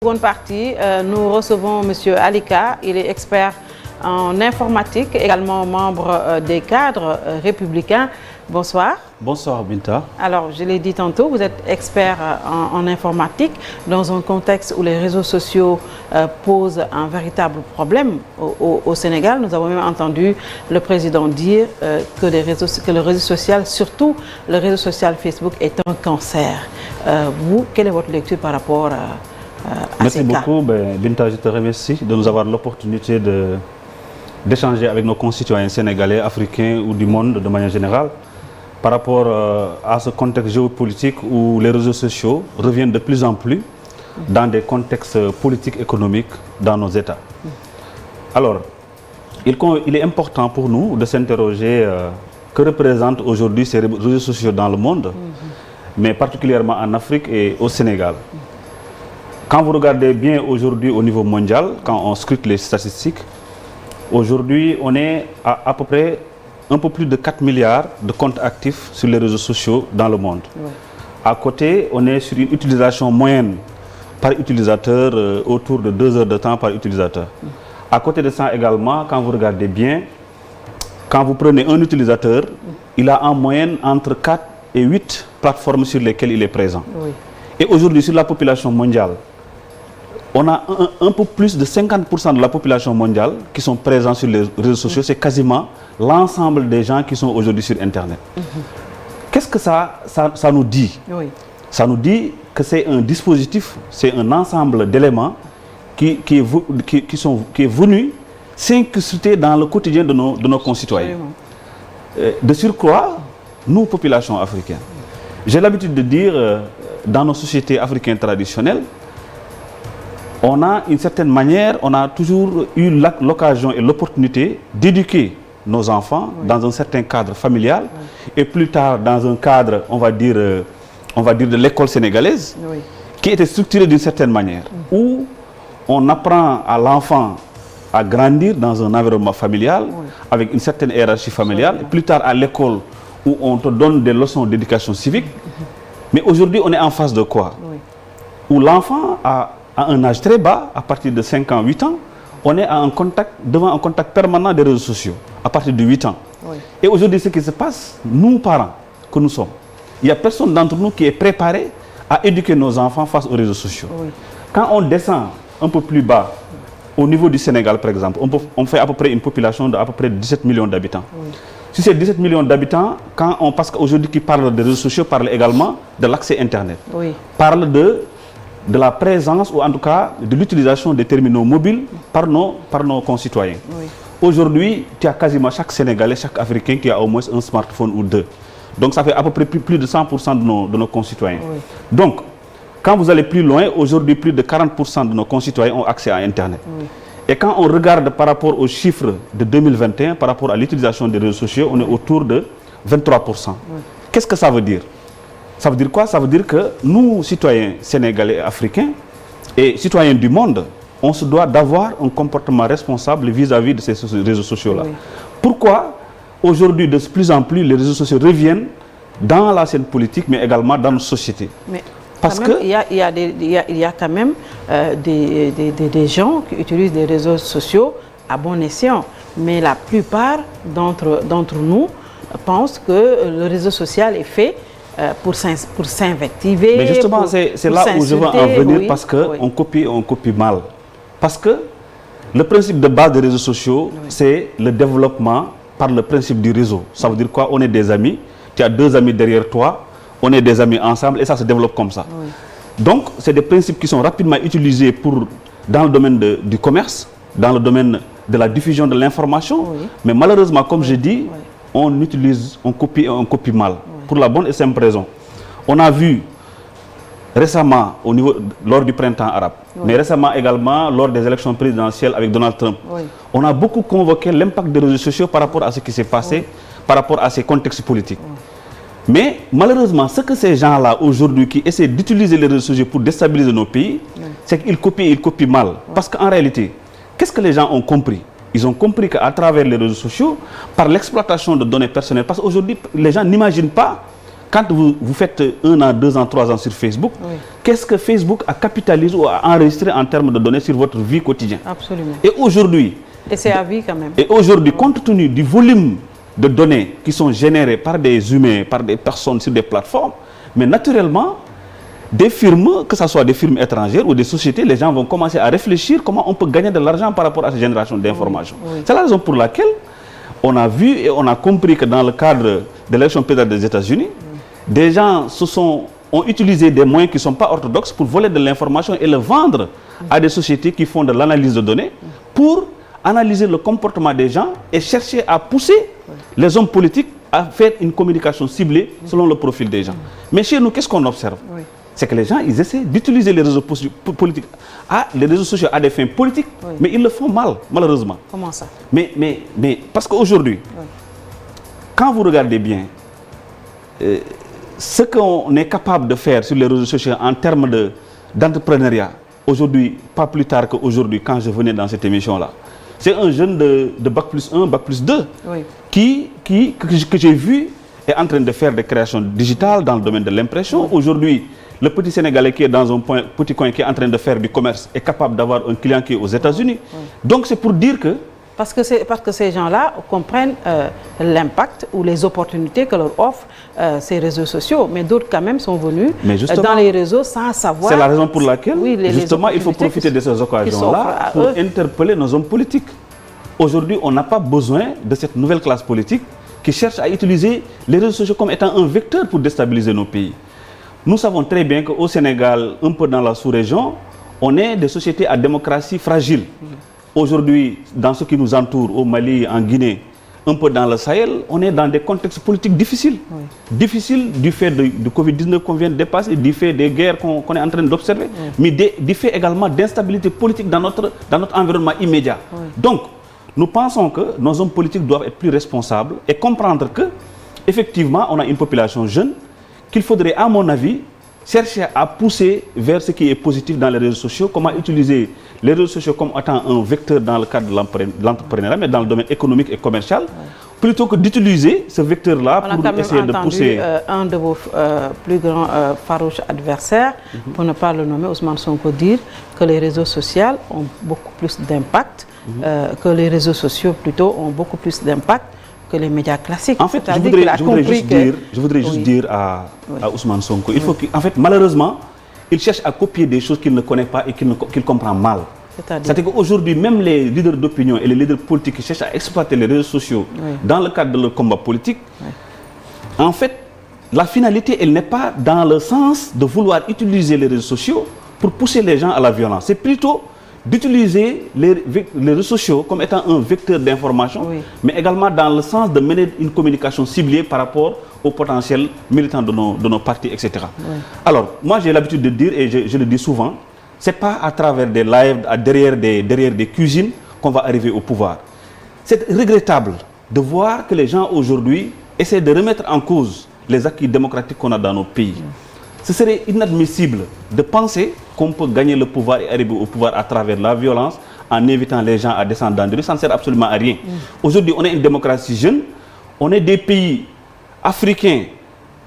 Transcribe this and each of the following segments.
Seconde partie, nous recevons Monsieur Alika. Il est expert en informatique, également membre des cadres républicains. Bonsoir. Bonsoir Binta. Alors, je l'ai dit tantôt, vous êtes expert en informatique dans un contexte où les réseaux sociaux posent un véritable problème au Sénégal. Nous avons même entendu le président dire que le réseau social, surtout le réseau social Facebook, est un cancer. Vous, quelle est votre lecture par rapport à Merci ces cas? beaucoup. Binta, je te remercie de nous avoir l'opportunité d'échanger avec nos concitoyens sénégalais, africains ou du monde de manière générale par rapport à ce contexte géopolitique où les réseaux sociaux reviennent de plus en plus dans des contextes politiques, économiques dans nos États. Alors, il est important pour nous de s'interroger que représentent aujourd'hui ces réseaux sociaux dans le monde, mais particulièrement en Afrique et au Sénégal. Quand vous regardez bien aujourd'hui au niveau mondial, quand on scrute les statistiques, aujourd'hui on est à peu près un peu plus de 4 milliards de comptes actifs sur les réseaux sociaux dans le monde. Ouais. À côté, on est sur une utilisation moyenne par utilisateur autour de 2 heures de temps par utilisateur. À côté de ça également, quand vous regardez bien, quand vous prenez un utilisateur, il a en moyenne entre 4 et 8 plateformes sur lesquelles il est présent. Oui. Et aujourd'hui, sur la population mondiale, on a un peu plus de 50% de la population mondiale qui sont présents sur les réseaux sociaux. C'est quasiment l'ensemble des gens qui sont aujourd'hui sur Internet. Qu'est-ce que ça nous dit? Oui. Ça nous dit que c'est un dispositif, c'est un ensemble d'éléments qui est venu s'incruster dans le quotidien de nos concitoyens. De surcroît, nous, population africaine, j'ai l'habitude de dire, dans nos sociétés africaines traditionnelles, on a une certaine manière, on a toujours eu l'occasion et l'opportunité d'éduquer nos enfants dans un certain cadre familial et plus tard dans un cadre, on va dire de l'école sénégalaise, qui était structurée d'une certaine manière, où on apprend à l'enfant à grandir dans un environnement familial avec une certaine hiérarchie familiale, et plus tard à l'école où on te donne des leçons d'éducation civique. Mais aujourd'hui, on est en face de quoi? Où l'enfant à un âge très bas, à partir de 5 ans, 8 ans, on est devant un contact permanent des réseaux sociaux, à partir de 8 ans. Oui. Et aujourd'hui, ce qui se passe, nous, parents, que nous sommes, il n'y a personne d'entre nous qui est préparé à éduquer nos enfants face aux réseaux sociaux. Oui. Quand on descend un peu plus bas, au niveau du Sénégal, par exemple, on fait à peu près une population d'à peu près 17 millions d'habitants. Oui. Si c'est 17 millions d'habitants, parce qu'aujourd'hui, qui parle des réseaux sociaux, parle également de l'accès Internet. Oui. Parle de la présence ou en tout cas de l'utilisation des terminaux mobiles par nos concitoyens. Oui. Aujourd'hui, tu as quasiment chaque Sénégalais, chaque Africain qui a au moins un smartphone ou deux. Donc ça fait à peu près plus de 100% de nos concitoyens. Oui. Donc, quand vous allez plus loin, aujourd'hui plus de 40% de nos concitoyens ont accès à Internet. Oui. Et quand on regarde par rapport aux chiffres de 2021, par rapport à l'utilisation des réseaux sociaux, on est autour de 23%. Oui. Qu'est-ce que ça veut dire? Ça veut dire quoi? Ça veut dire que nous, citoyens sénégalais et africains, et citoyens du monde, on se doit d'avoir un comportement responsable vis-à-vis de ces réseaux sociaux-là. Oui. Pourquoi aujourd'hui, de plus en plus, les réseaux sociaux reviennent dans la scène politique, mais également dans nos sociétés? Mais parce que il y a quand même des gens qui utilisent des réseaux sociaux à bon escient, mais la plupart d'entre nous pensent que le réseau social est fait pour s'invectiver. Mais justement, c'est là où je veux en venir, parce qu'on copie mal. Parce que le principe de base des réseaux sociaux, c'est le développement par le principe du réseau. Ça veut dire quoi? On est des amis, tu as 2 amis derrière toi, on est des amis ensemble et ça se développe comme ça. Oui. Donc, c'est des principes qui sont rapidement utilisés dans le domaine du commerce, dans le domaine de la diffusion de l'information. Oui. Mais malheureusement, comme je dis, on copie mal. Pour la bonne et simple raison. On a vu récemment, lors du printemps arabe, mais récemment également lors des élections présidentielles avec Donald Trump, on a beaucoup convoqué l'impact des réseaux sociaux par rapport à ce qui s'est passé, par rapport à ces contextes politiques. Mais malheureusement, ce que ces gens-là aujourd'hui qui essaient d'utiliser les réseaux sociaux pour déstabiliser nos pays, c'est qu'ils copient mal. Parce qu'en réalité, qu'est-ce que les gens ont compris? Ils ont compris qu'à travers les réseaux sociaux, par l'exploitation de données personnelles, parce qu'aujourd'hui, les gens n'imaginent pas quand vous faites 1 an, 2 ans, 3 ans sur Facebook, oui. Qu'est-ce que Facebook a capitalisé ou a enregistré en termes de données sur votre vie quotidienne? Absolument. Et aujourd'hui... Et c'est à vie quand même. Et aujourd'hui, compte tenu du volume de données qui sont générées par des humains, par des personnes sur des plateformes, mais naturellement, des firmes, que ce soit des firmes étrangères ou des sociétés, les gens vont commencer à réfléchir comment on peut gagner de l'argent par rapport à cette génération d'informations. Oui, oui. C'est la raison pour laquelle on a vu et on a compris que dans le cadre de l'élection présidentielle des États-Unis, des gens ont utilisé des moyens qui ne sont pas orthodoxes pour voler de l'information et le vendre à des sociétés qui font de l'analyse de données pour analyser le comportement des gens et chercher à pousser les hommes politiques à faire une communication ciblée selon le profil des gens. Mais chez nous, qu'est-ce qu'on observe? C'est que les gens, ils essaient d'utiliser les réseaux politiques, les réseaux sociaux à des fins politiques, mais ils le font mal, malheureusement. Comment ça? Mais parce qu'aujourd'hui, quand vous regardez bien, ce qu'on est capable de faire sur les réseaux sociaux en termes d'entrepreneuriat, aujourd'hui, pas plus tard qu'aujourd'hui, quand je venais dans cette émission-là, c'est un jeune de Bac plus 1, Bac plus 2, que j'ai vu est en train de faire des créations digitales dans le domaine de l'impression. Aujourd'hui, le petit Sénégalais qui est dans un petit coin qui est en train de faire du commerce est capable d'avoir un client qui est aux États-Unis. Donc c'est pour dire que... Parce que ces gens-là comprennent l'impact ou les opportunités que leur offrent ces réseaux sociaux. Mais d'autres quand même sont venus dans les réseaux sans savoir... C'est la raison pour laquelle, justement, il faut profiter de ces occasions-là pour interpeller nos hommes politiques. Aujourd'hui, on n'a pas besoin de cette nouvelle classe politique qui cherche à utiliser les réseaux sociaux comme étant un vecteur pour déstabiliser nos pays. Nous savons très bien qu'au Sénégal, un peu dans la sous-région, on est des sociétés à démocratie fragile. Aujourd'hui, dans ce qui nous entoure, au Mali, en Guinée, un peu dans le Sahel, on est dans des contextes politiques difficiles. Difficiles du fait du Covid-19 qu'on vient de dépasser, du fait des guerres qu'on est en train d'observer, mais du fait également d'instabilité politique dans notre environnement immédiat. Donc, nous pensons que nos hommes politiques doivent être plus responsables et comprendre que, effectivement, on a une population jeune qu'il faudrait, à mon avis, chercher à pousser vers ce qui est positif dans les réseaux sociaux, comment utiliser les réseaux sociaux comme étant un vecteur dans le cadre de l'entrepreneuriat, mais dans le domaine économique et commercial, plutôt que d'utiliser ce vecteur-là pour essayer de pousser... un de vos plus grands farouches adversaires, pour ne pas le nommer, Ousmane Sonko, dire que les réseaux sociaux ont beaucoup plus d'impact, que les réseaux sociaux plutôt ont beaucoup plus d'impact que les médias classiques. En fait, je voudrais juste dire à Ousmane Sonko, il faut en fait, malheureusement, il cherche à copier des choses qu'il ne connaît pas et qu'il comprend mal. C'est-à-dire qu'aujourd'hui, même les leaders d'opinion et les leaders politiques qui cherchent à exploiter les réseaux sociaux dans le cadre de leur combat politique, en fait, la finalité, elle n'est pas dans le sens de vouloir utiliser les réseaux sociaux pour pousser les gens à la violence. C'est plutôt d'utiliser les réseaux sociaux comme étant un vecteur d'information, mais également dans le sens de mener une communication ciblée par rapport aux potentiels militants de nos partis, etc. Alors, moi j'ai l'habitude de dire, et je le dis souvent, c'est pas à travers des lives, derrière des cuisines qu'on va arriver au pouvoir. C'est regrettable de voir que les gens aujourd'hui essaient de remettre en cause les acquis démocratiques qu'on a dans nos pays. Ce serait inadmissible de penser qu'on peut gagner le pouvoir et arriver au pouvoir à travers la violence en invitant les gens à descendre dans des rues. Ça ne sert absolument à rien. Aujourd'hui, on est une démocratie jeune. On est des pays africains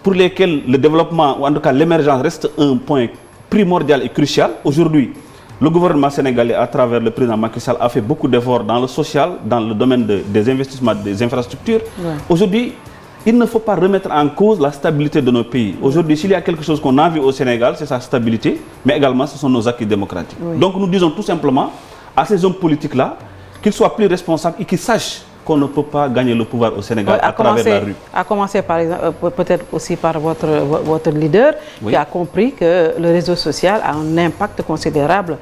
pour lesquels le développement, ou en tout cas l'émergence, reste un point primordial et crucial. Aujourd'hui, le gouvernement sénégalais, à travers le président Macky Sall, a fait beaucoup d'efforts dans le social, dans le domaine des investissements, des infrastructures. Aujourd'hui, il ne faut pas remettre en cause la stabilité de nos pays. Aujourd'hui, s'il y a quelque chose qu'on a vu au Sénégal, c'est sa stabilité, mais également ce sont nos acquis démocratiques. Donc nous disons tout simplement à ces hommes politiques-là qu'ils soient plus responsables et qu'ils sachent qu'on ne peut pas gagner le pouvoir au Sénégal à travers la rue. À commencer par exemple, peut-être aussi par votre leader qui a compris que le réseau social a un impact considérable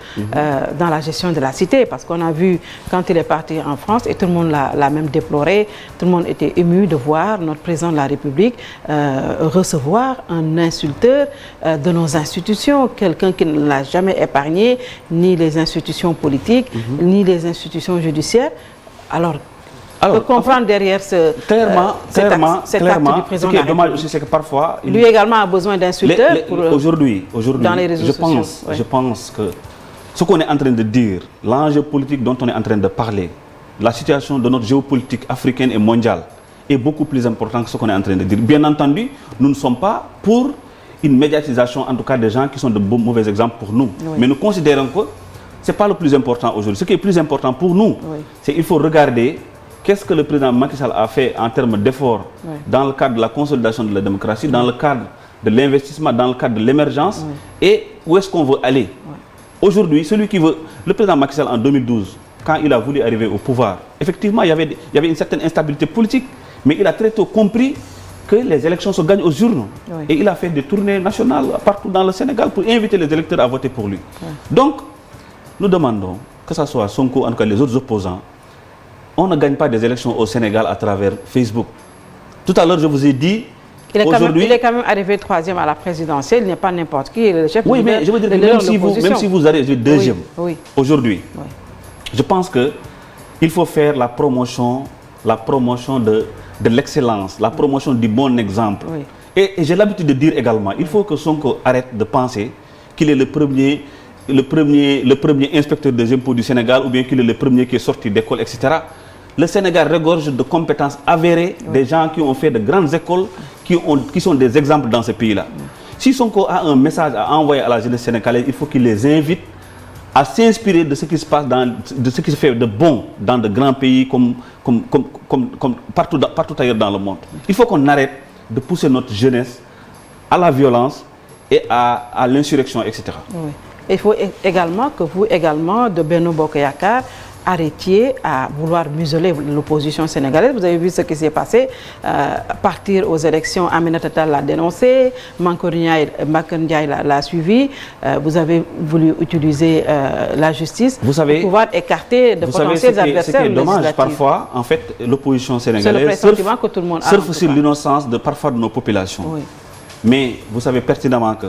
dans la gestion de la cité. Parce qu'on a vu quand il est parti en France, et tout le monde l'a même déploré, tout le monde était ému de voir notre président de la République recevoir un insulteur de nos institutions, quelqu'un qui ne l'a jamais épargné, ni les institutions politiques, ni les institutions judiciaires. Alors, comprendre derrière cet acte du président. Ce qui est dommage aussi, c'est que parfois... Lui également a besoin d'insulteurs aujourd'hui, dans les réseaux sociaux. Je pense que ce qu'on est en train de dire, l'enjeu politique dont on est en train de parler, la situation de notre géopolitique africaine et mondiale, est beaucoup plus important que ce qu'on est en train de dire. Bien entendu, nous ne sommes pas pour une médiatisation, en tout cas des gens qui sont de mauvais exemples pour nous. Oui. Mais nous considérons que ce n'est pas le plus important aujourd'hui. Ce qui est plus important pour nous, c'est qu'il faut regarder qu'est-ce que le président Macky Sall a fait en termes d'efforts dans le cadre de la consolidation de la démocratie, dans le cadre de l'investissement, dans le cadre de l'émergence, et où est-ce qu'on veut aller. Aujourd'hui, celui qui veut... Le président Macky Sall en 2012, quand il a voulu arriver au pouvoir, effectivement, il y avait une certaine instabilité politique, mais il a très tôt compris que les élections se gagnent aux urnes. Et il a fait des tournées nationales partout dans le Sénégal pour inviter les électeurs à voter pour lui. Donc, nous demandons, que ce soit Sonko, en tout cas les autres opposants, on ne gagne pas des élections au Sénégal à travers Facebook. Tout à l'heure, je vous ai dit, il est quand même arrivé 3e à la présidentielle, il n'est pas n'importe qui, il est le chef oui, mais je veux dire, même si vous arrivez 2e, aujourd'hui, je pense qu'il faut faire la promotion de l'excellence, la promotion du bon exemple. Et j'ai l'habitude de dire également, il faut que Sonko arrête de penser qu'il est le premier inspecteur des impôts du Sénégal, ou bien qu'il est le premier qui est sorti d'école, etc. Le Sénégal regorge de compétences avérées, des gens qui ont fait de grandes écoles, qui sont des exemples dans ce pays-là. Si Sonko a un message à envoyer à la jeunesse sénégalaise, il faut qu'il les invite à s'inspirer de ce qui se passe, de ce qui se fait de bon dans de grands pays comme partout ailleurs dans le monde. Il faut qu'on arrête de pousser notre jeunesse à la violence et à l'insurrection, etc. Oui. Il faut également que vous, de Benno Bokk Yakaar, arrêtiez à vouloir museler l'opposition sénégalaise. Vous avez vu ce qui s'est passé. Partir aux élections, Aminata Tall l'a dénoncé, Mankeur Ndiaye l'a suivi. Vous avez voulu utiliser la justice pour pouvoir écarter de potentiels adversaires. Ce qui est dommage, parfois, en fait, l'opposition sénégalaise surfe sur l'innocence parfois de nos populations. Oui. Mais vous savez pertinemment que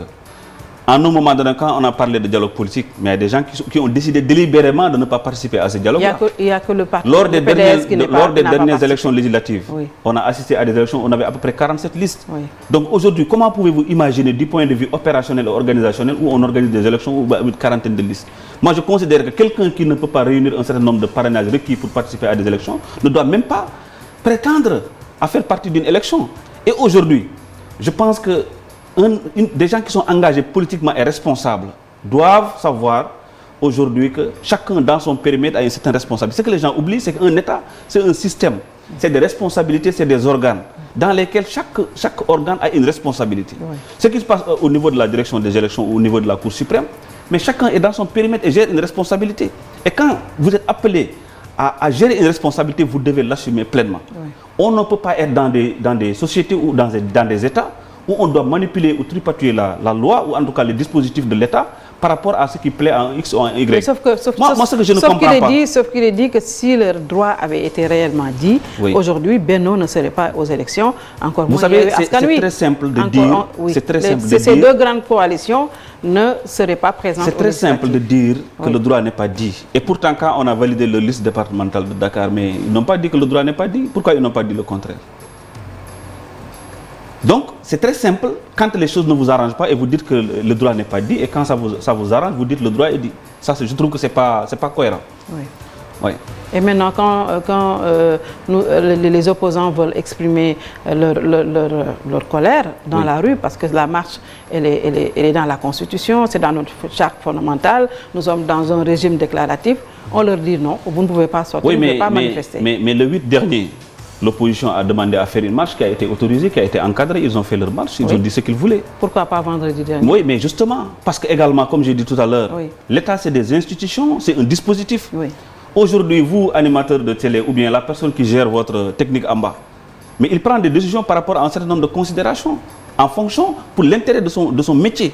en un moment donné, quand on a parlé de dialogue politique, mais il y a des gens qui ont décidé délibérément de ne pas participer à ce dialogue-là. Il n'y a que le parti. Lors des dernières élections législatives, on a assisté à des élections, on avait à peu près 47 listes. Donc aujourd'hui, comment pouvez-vous imaginer du point de vue opérationnel et organisationnel où on organise des élections ou une quarantaine de listes? Moi, je considère que quelqu'un qui ne peut pas réunir un certain nombre de parrainages requis pour participer à des élections ne doit même pas prétendre à faire partie d'une élection. Et aujourd'hui, je pense que des gens qui sont engagés politiquement et responsables doivent savoir aujourd'hui que chacun dans son périmètre a une certaine responsabilité. Ce que les gens oublient, c'est qu'un État, c'est un système, c'est des responsabilités, c'est des organes dans lesquels chaque organe a une responsabilité. Ce qui se passe au niveau de la direction des élections ou au niveau de la Cour suprême, mais chacun est dans son périmètre et gère une responsabilité. Et quand vous êtes appelé à gérer une responsabilité, vous devez l'assumer pleinement. On ne peut pas être dans des sociétés ou dans des États où on doit manipuler ou tripatouiller la loi, ou en tout cas les dispositifs de l'État, par rapport à ce qui plaît à un X ou à un Y. Sauf que je ne comprends pas. Sauf qu'il est dit que si leur droit avait été réellement dit, aujourd'hui, Benno ne serait pas aux élections, encore moins. Vous savez, c'est très simple de dire... Ces deux grandes coalitions ne seraient pas présentes. C'est très simple de dire que le droit n'est pas dit. Et pourtant, quand on a validé leur liste départementale de Dakar, mais ils n'ont pas dit que le droit n'est pas dit. Pourquoi ils n'ont pas dit le contraire? Donc, c'est très simple, quand les choses ne vous arrangent pas et vous dites que le droit n'est pas dit, et quand ça vous arrange, vous dites que le droit est dit. Ça, je trouve que ce n'est pas cohérent. Oui. Et maintenant, quand les opposants veulent exprimer leur colère dans la rue, parce que la marche, elle est dans la Constitution, c'est dans notre charte fondamentale, nous sommes dans un régime déclaratif, on leur dit non, vous ne pouvez pas sortir, vous ne pouvez pas manifester. Mais le 8 dernier, l'opposition a demandé à faire une marche qui a été autorisée, qui a été encadrée. Ils ont fait leur marche, ils ont dit ce qu'ils voulaient. Pourquoi pas vendredi dernier? Oui, mais justement, parce que également, comme j'ai dit tout à l'heure, l'État, c'est des institutions, c'est un dispositif. Aujourd'hui, vous, animateur de télé, ou bien la personne qui gère votre technique en bas, mais il prend des décisions par rapport à un certain nombre de considérations, en fonction, pour l'intérêt de son métier.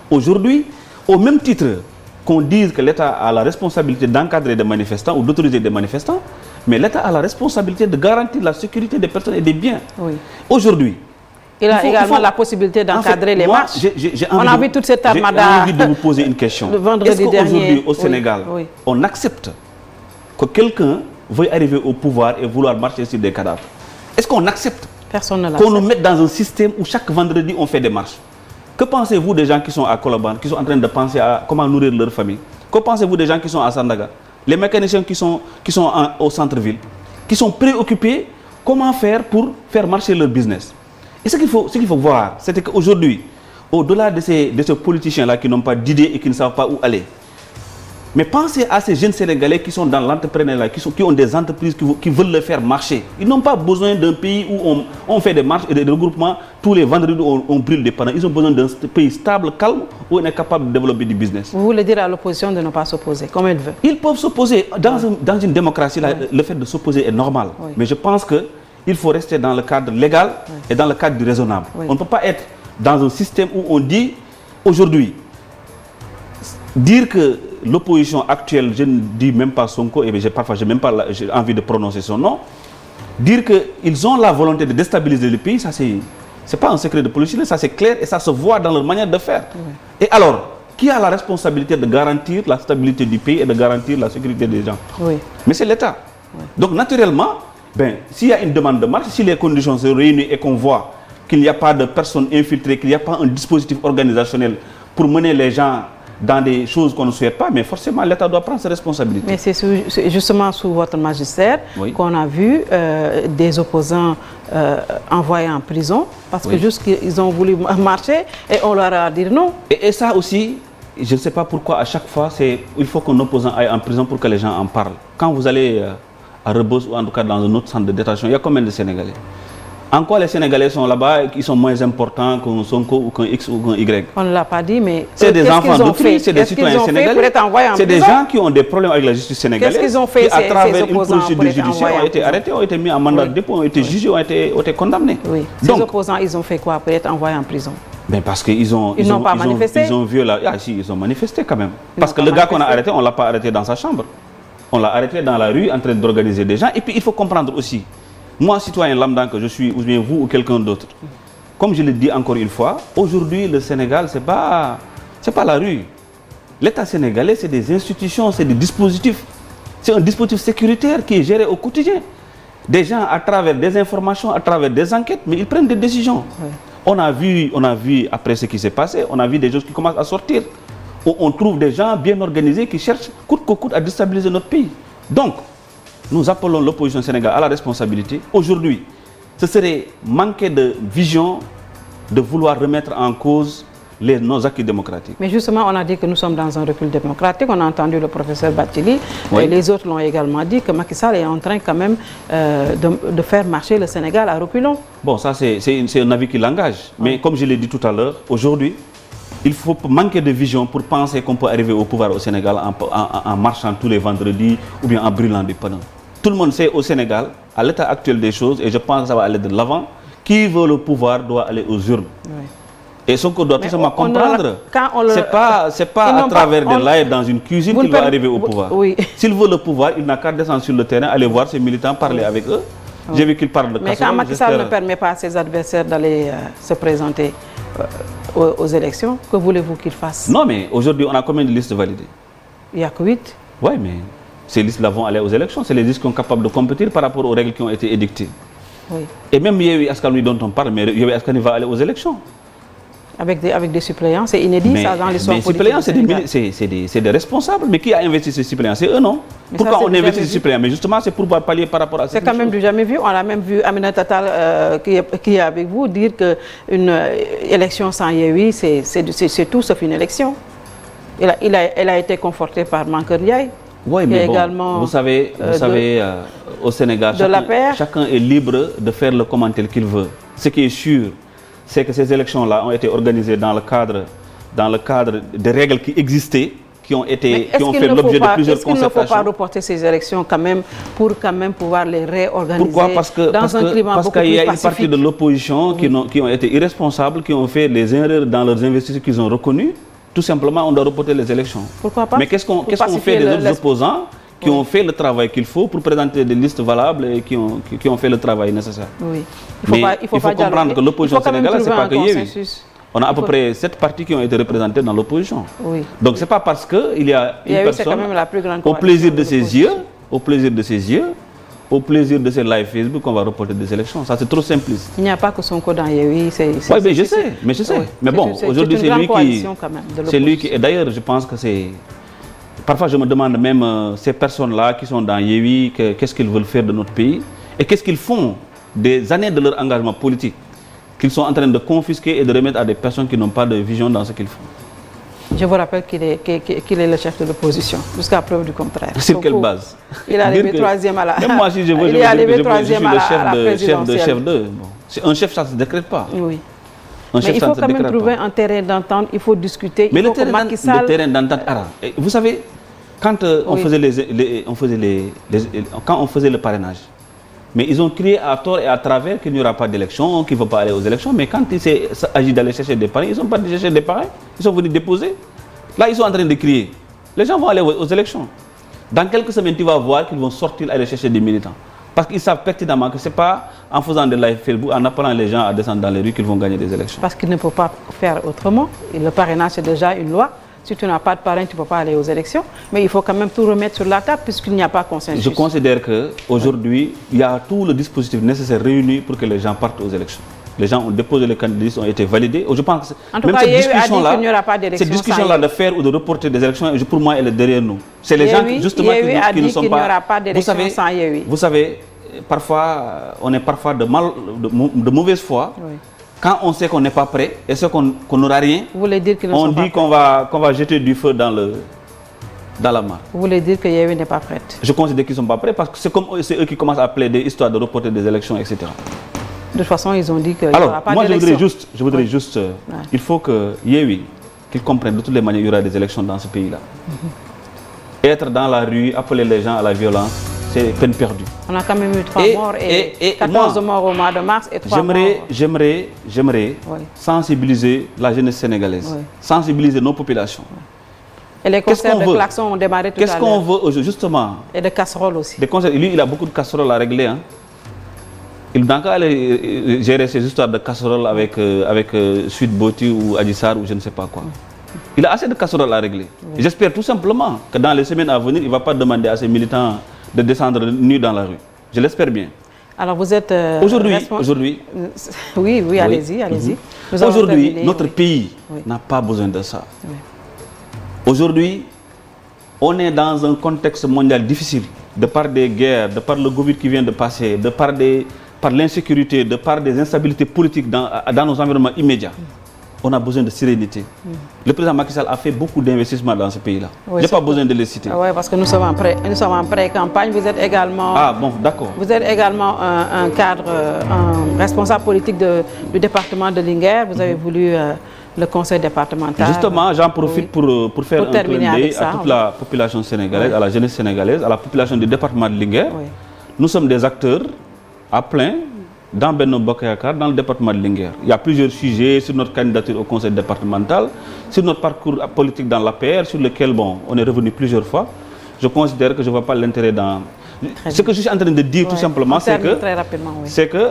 Aujourd'hui, au même titre qu'on dise que l'État a la responsabilité d'encadrer des manifestants ou d'autoriser des manifestants, mais l'État a la responsabilité de garantir la sécurité des personnes et des biens. Aujourd'hui, il a également la possibilité d'encadrer les marches. On a vu toute cette armada. J'ai envie de vous poser une question. Est-ce qu'aujourd'hui, au Sénégal, on accepte que quelqu'un veuille arriver au pouvoir et vouloir marcher sur des cadavres? Est-ce qu'on accepte qu'on nous mette dans un système où chaque vendredi, on fait des marches? Que pensez-vous des gens qui sont à Colobane, qui sont en train de penser à comment nourrir leur famille? Que pensez-vous des gens qui sont à Sandaga? Les mécaniciens qui sont au centre-ville, qui sont préoccupés comment faire pour faire marcher leur business. Et ce qu'il faut voir, c'est qu'aujourd'hui, au-delà de ces politiciens-là qui n'ont pas d'idées et qui ne savent pas où aller, mais pensez à ces jeunes Sénégalais qui sont dans l'entrepreneuriat, qui ont des entreprises qui veulent le faire marcher. Ils n'ont pas besoin d'un pays où on fait des marches et des regroupements tous les vendredis où on brûle des panneaux. Ils ont besoin d'un pays stable, calme, où on est capable de développer du business. Vous voulez dire à l'opposition de ne pas s'opposer, comme elle veut? Ils peuvent s'opposer. Dans une démocratie, le fait de s'opposer est normal. Oui. Mais je pense qu'il faut rester dans le cadre légal et dans le cadre du raisonnable. Oui. On ne peut pas être dans un système où on dit, aujourd'hui, dire que l'opposition actuelle, je ne dis même pas Sonko, et parfois j'ai même pas envie de prononcer son nom, dire qu'ils ont la volonté de déstabiliser le pays, ça c'est pas un secret de polichinelle, ça c'est clair et ça se voit dans leur manière de faire. Oui. Et alors, qui a la responsabilité de garantir la stabilité du pays et de garantir la sécurité des gens? Oui. Mais c'est l'État. Oui. Donc naturellement, s'il y a une demande de marche, si les conditions se réunissent et qu'on voit qu'il n'y a pas de personnes infiltrées, qu'il n'y a pas un dispositif organisationnel pour mener les gens dans des choses qu'on ne souhaite pas, mais forcément l'État doit prendre ses responsabilités. Mais c'est justement sous votre magistère qu'on a vu des opposants envoyés en prison parce que juste qu'ils ont voulu marcher et on leur a dit non. Et ça aussi, je ne sais pas pourquoi à chaque fois, il faut qu'un opposant aille en prison pour que les gens en parlent. Quand vous allez à Rebeuss ou en tout cas dans un autre centre de détention, il y a combien de Sénégalais? En quoi les Sénégalais sont là-bas et qu'ils sont moins importants qu'un Sonko ou qu'un X ou qu'un Y? On ne l'a pas dit, mais c'est des enfants d'autrui, c'est des citoyens sénégalais. C'est des gens qui ont des problèmes avec la justice sénégalaise. Qu'est-ce qu'ils ont fait, qui, à travers une procédure judiciaire, ont été arrêtés, ont été mis en mandat de dépôt, ont été jugés, ont été condamnés. Oui. Donc, ces opposants, ils ont fait quoi pour être envoyés en prison? Parce qu'ils n'ont pas manifesté. Ils ont vu ils ont manifesté quand même. Parce que le gars qu'on a arrêté, on ne l'a pas arrêté dans sa chambre. On l'a arrêté dans la rue en train d'organiser des gens. Et puis il faut comprendre aussi, moi, citoyen lambda que je suis, ou bien vous ou quelqu'un d'autre, comme je le dis encore une fois, aujourd'hui, le Sénégal, ce n'est pas la rue. L'État sénégalais, c'est des institutions, c'est des dispositifs. C'est un dispositif sécuritaire qui est géré au quotidien. Des gens, à travers des informations, à travers des enquêtes, mais ils prennent des décisions. Oui. On a vu, après ce qui s'est passé, on a vu des choses qui commencent à sortir. On trouve des gens bien organisés qui cherchent coûte que coûte à déstabiliser notre pays. Donc, nous appelons l'opposition sénégalaise à la responsabilité. Aujourd'hui, ce serait manquer de vision de vouloir remettre en cause nos acquis démocratiques. Mais justement, on a dit que nous sommes dans un recul démocratique. On a entendu le professeur Bathily, et les autres l'ont également dit, que Macky Sall est en train quand même de faire marcher le Sénégal à reculons. Bon, ça c'est un avis qui l'engage. Mais comme je l'ai dit tout à l'heure, aujourd'hui, il faut manquer de vision pour penser qu'on peut arriver au pouvoir au Sénégal en marchant tous les vendredis ou bien en brûlant des panneaux. Tout le monde sait au Sénégal, à l'état actuel des choses, et je pense que ça va aller de l'avant, qui veut le pouvoir doit aller aux urnes. Oui. Et ce qu'on doit tout simplement comprendre, c'est pas à travers des lives dans une cuisine qu'il va arriver au pouvoir. Oui. S'il veut le pouvoir, il n'a qu'à descendre sur le terrain, aller voir ses militants, parler avec eux. Oui. J'ai vu qu'il parle de mais quand Macky Sall ne permet pas à ses adversaires d'aller se présenter aux élections, que voulez-vous qu'il fasse? Non, mais aujourd'hui, on a combien de listes validées? Il n'y a que 8. Oui, mais ces listes-là vont aller aux élections. C'est les listes qui sont capables de compétir par rapport aux règles qui ont été édictées. Oui. Et même Yewwi Askan Wi dont on parle, mais Yewwi Askan Wi va aller aux élections. Avec des suppléants, c'est inédit ça dans l'histoire politique. Mais suppléants, c'est des responsables. Mais qui a investi ces suppléants? C'est eux, non? Mais pourquoi on investit ces suppléants? Mais justement, c'est pour pallier par rapport à ça. C'est quand même du jamais vu. On a même vu Aminata Tall, qui est avec vous, dire qu'une élection sans Yewwi, c'est tout sauf une élection. Elle a été confortée par Mankeur Ndiaye. Oui, mais bon, vous savez au Sénégal, chacun est libre de faire le commentaire qu'il veut. Ce qui est sûr, c'est que ces élections-là ont été organisées dans le cadre des règles qui existaient, qui ont fait l'objet de plusieurs concertations. Est-ce qu'il ne faut pas reporter ces élections quand même pour pouvoir les réorganiser? Pourquoi? Parce qu'il y a une partie de l'opposition qui ont été irresponsables, qui ont fait les erreurs dans leurs investissements qu'ils ont reconnus. Tout simplement, on doit reporter les élections. Pourquoi pas? Mais qu'est-ce qu'on fait des autres opposants qui ont fait le travail qu'il faut pour présenter des listes valables et qui ont fait le travail nécessaire? Oui. Il faut comprendre que l'opposition sénégalaise, ce n'est pas que Yewwi. On a à peu près 7 partis qui ont été représentés dans l'opposition. Oui. Donc ce n'est pas parce qu'il y a une personne au plaisir de ses yeux, au plaisir de ses live Facebook qu'on va reporter des élections. Ça, c'est trop simpliste. Il n'y a pas que Sonko dans Yewwi. Oui, mais je sais. Oui. Mais bon, aujourd'hui, c'est lui qui... Et d'ailleurs, je pense que c'est... Parfois, je me demande même, ces personnes-là qui sont dans Yewwi, qu'est-ce qu'ils veulent faire de notre pays et qu'est-ce qu'ils font des années de leur engagement politique qu'ils sont en train de confisquer et de remettre à des personnes qui n'ont pas de vision dans ce qu'ils font. Je vous rappelle qu'il est le chef de l'opposition, jusqu'à preuve du contraire. Sur quelle base? Il est arrivé troisième à la même moi, si je veux, je suis le chef de... Bon. Un chef, ça ne se décrète pas. Oui. Mais il faut quand même trouver un terrain d'entente, il faut discuter. Mais le terrain d'entente arabe, vous savez, quand on faisait le parrainage, mais ils ont crié à tort et à travers qu'il n'y aura pas d'élection, qu'il ne faut pas aller aux élections. Mais quand il s'agit d'aller chercher des parrains, ils n'ont pas cherché des parrains. Ils sont venus déposer. Là, ils sont en train de crier. Les gens vont aller aux élections. Dans quelques semaines, tu vas voir qu'ils vont sortir aller chercher des militants. Parce qu'ils savent pertinemment que ce n'est pas en faisant des live Facebook, en appelant les gens à descendre dans les rues qu'ils vont gagner des élections. Parce qu'ils ne peuvent pas faire autrement. Le parrainage, c'est déjà une loi. Si tu n'as pas de parrain, tu ne peux pas aller aux élections. Mais il faut quand même tout remettre sur la table puisqu'il n'y a pas de consensus. Je considère qu'aujourd'hui, il y a tout le dispositif nécessaire réuni pour que les gens partent aux élections. Les gens ont déposé les candidats, ont été validés. Je pense que en tout cas, cette discussion-là de faire ou de reporter des élections, pour moi, elle est derrière nous. C'est les gens justement qui ne sont pas... Vous savez, parfois, on est parfois de mauvaise foi. Oui. Quand on sait qu'on n'est pas prêt et ce qu'on n'aura rien, on dit qu'on va jeter du feu dans la mare. Vous voulez dire que Yewwi n'est pas prête? Je considère qu'ils ne sont pas prêts parce que c'est eux qui commencent à plaider histoire de reporter des élections, etc. De toute façon, ils ont dit qu'il n'y aura pas d'élection. Alors, moi, je voudrais juste il faut que Yewwi, qu'ils comprennent de toutes les manières, il y aura des élections dans ce pays-là. Être dans la rue, appeler les gens à la violence, c'est peine perdue. On a quand même eu 3 morts et 14 morts au mois de mars et 3 morts. J'aimerais sensibiliser la jeunesse sénégalaise, sensibiliser nos populations. Et les concerts de klaxons ont démarré tout à l'heure. Qu'est-ce qu'on veut justement? Et de casseroles aussi. Lui, il a beaucoup de casseroles à régler. Hein. Il n'a qu'à aller gérer ces histoires de casseroles avec Sweet Beauty ou Adissar ou je ne sais pas quoi. Il a assez de casseroles à régler. J'espère tout simplement que dans les semaines à venir, il ne va pas demander à ses militants de descendre nus dans la rue. Je l'espère bien. Alors vous êtes... Aujourd'hui... Oui, allez-y. Aujourd'hui, notre pays n'a pas besoin de ça. Oui. Aujourd'hui, on est dans un contexte mondial difficile, de par des guerres, de par le Covid qui vient de passer, de par l'insécurité, de par des instabilités politiques dans nos environnements immédiats. On a besoin de sérénité. Le président Macky Sall a fait beaucoup d'investissements dans ce pays-là. Je n'ai pas besoin de les citer. Oui, parce que nous sommes en pré-campagne. Vous êtes également... Ah bon, d'accord. Vous êtes également un cadre, un responsable politique du département de Linguère. Vous avez voulu le conseil départemental. Justement, j'en profite pour faire un clin d'œil à toute la population sénégalaise, à la jeunesse sénégalaise, à la population du département de Linguère. Nous sommes des acteurs à plein dans Benno Bokk Yakaar, dans le département de Linguère. Il y a plusieurs sujets sur notre candidature au conseil départemental, sur notre parcours politique dans l'APR, sur lequel on est revenu plusieurs fois. Je considère que je ne vois pas l'intérêt dans... Ce que je suis en train de dire tout simplement, c'est que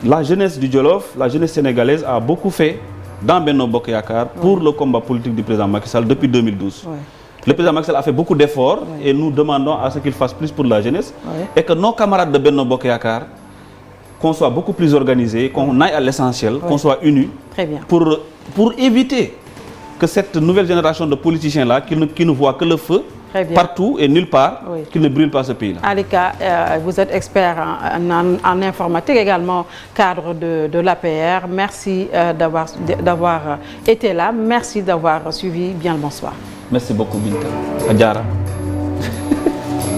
la jeunesse du Djolof, la jeunesse sénégalaise a beaucoup fait dans Benno Bokk Yakaar pour le combat politique du président Macky Sall depuis 2012. Le président Macky Sall a fait beaucoup d'efforts et nous demandons à ce qu'il fasse plus pour la jeunesse et que nos camarades de Benno Bokk Yakaar, qu'on soit beaucoup plus organisés, qu'on aille à l'essentiel, qu'on soit unis pour éviter que cette nouvelle génération de politiciens-là, qui ne voient que le feu partout et nulle part, qui ne brûle pas ce pays-là. Alika, vous êtes expert en informatique, également cadre de l'APR. Merci d'avoir été là. Merci d'avoir suivi. Bien le bonsoir. Merci beaucoup, Binta. Adjara.